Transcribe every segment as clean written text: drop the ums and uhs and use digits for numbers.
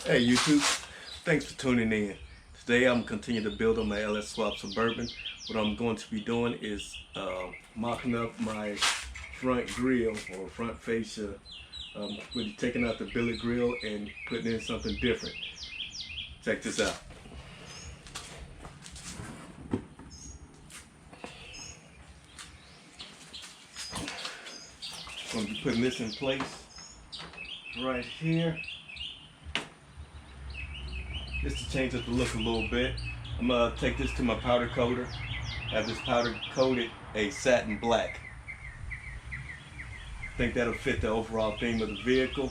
Hey YouTube, thanks for tuning in. Today I'm continuing to build on my LS Swap Suburban. What I'm going to be doing is mopping up my front grille or front fascia, with taking out the billet grill and putting in something different. Check this out. I'm going to be putting this in place right here. Just to change up the look a little bit. I'm gonna take this to my powder coater. Have this powder coated a satin black. I think that'll fit the overall theme of the vehicle.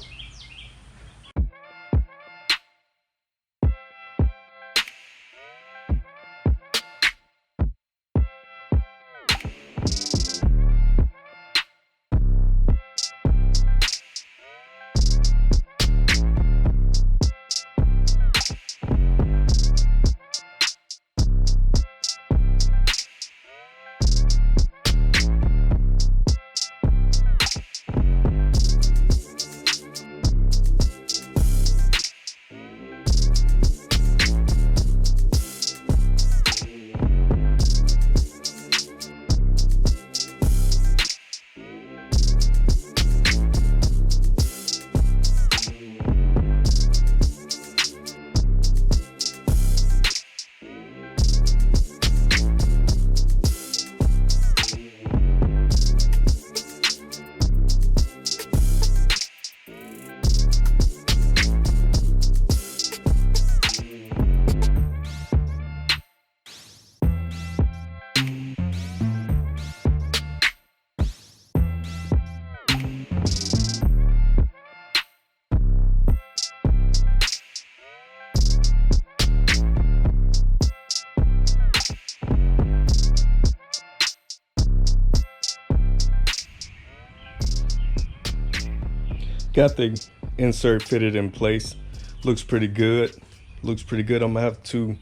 Got the insert fitted in place. Looks pretty good. Looks pretty good. I'm gonna have to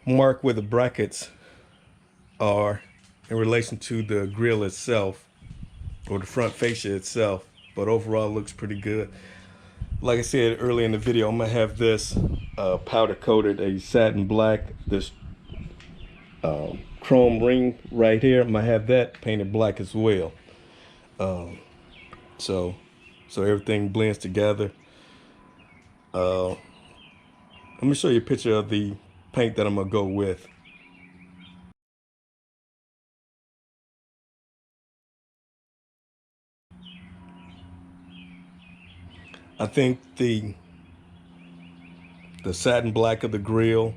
mark where the brackets are in relation to the grill itself or the front fascia itself. But overall, it looks pretty good. Like I said earlier in the video, I'm gonna have this powder coated a satin black. This chrome ring right here, I'm gonna have that painted black as well. So everything blends together. Let me show you a picture of the paint that I'm gonna go with. I think the satin black of the grille,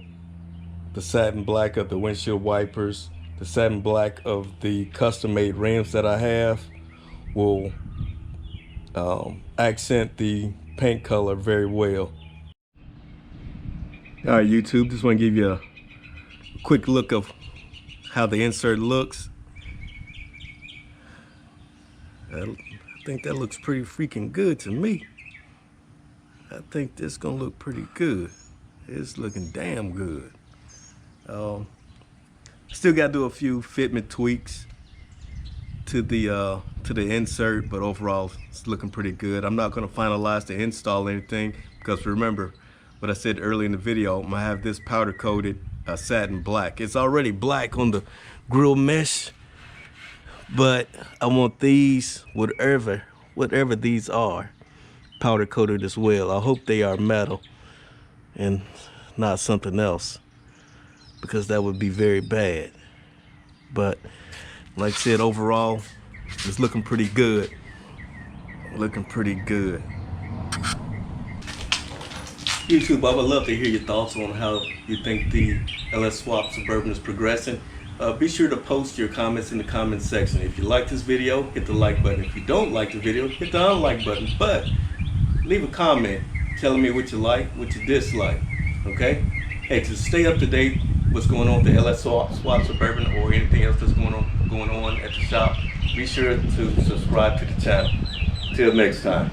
the satin black of the windshield wipers, the satin black of the custom-made rims that I have will accent the paint color very well. All right, YouTube, just want to give you a quick look of how the insert looks. I think that looks pretty freaking good to me. I think this is gonna look pretty good. It's looking damn good. Still got to do a few fitment tweaks to the insert, but overall it's looking pretty good. I'm not going to finalize the install or anything, because remember what I said earlier in the video, I'm gonna have this powder coated satin black. It's already black on the grill mesh, but I want these, whatever these are, powder coated as well. I hope they are metal and not something else, because that would be very bad. But like I said, overall, it's looking pretty good. Looking pretty good. YouTube, I would love to hear your thoughts on how you think the LS Swap Suburban is progressing. Be sure to post your comments in the comments section. If you like this video, hit the like button. If you don't like the video, hit the unlike button. But leave a comment telling me what you like, what you dislike. Okay? Hey, to stay up to date what's going on with the LS Swap Suburban or anything else that's going on at the shop, be sure to subscribe to the channel. Till next time.